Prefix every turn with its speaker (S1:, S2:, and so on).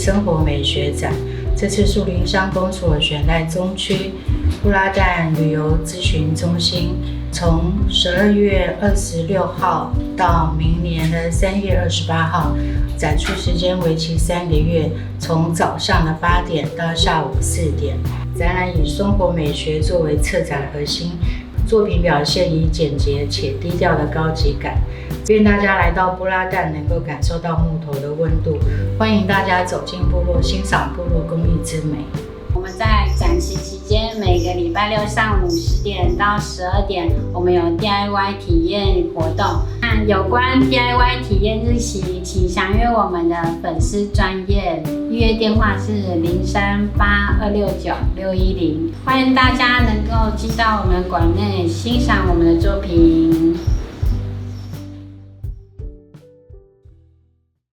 S1: 生活美学展。这次树林乡公所选在中区布拉旦旅游咨询中心，从12月26号到明年的3月28号，展出时间为期3个月，从早上的8点到下午4点。展览以生活美学作为策展核心，作品表现以简洁且低调的高级感。愿大家来到布拉旦能够感受到木头的温度，欢迎大家走进部落，欣赏部落工艺之美。
S2: 我们在展期期间，每个礼拜六上午10点到12点，我们有 DIY 体验活动。有关 DIY 体验日期，请详阅我们的粉丝专页，预约电话是0382696610。欢迎大家能够进到我们馆内欣赏我们的作品。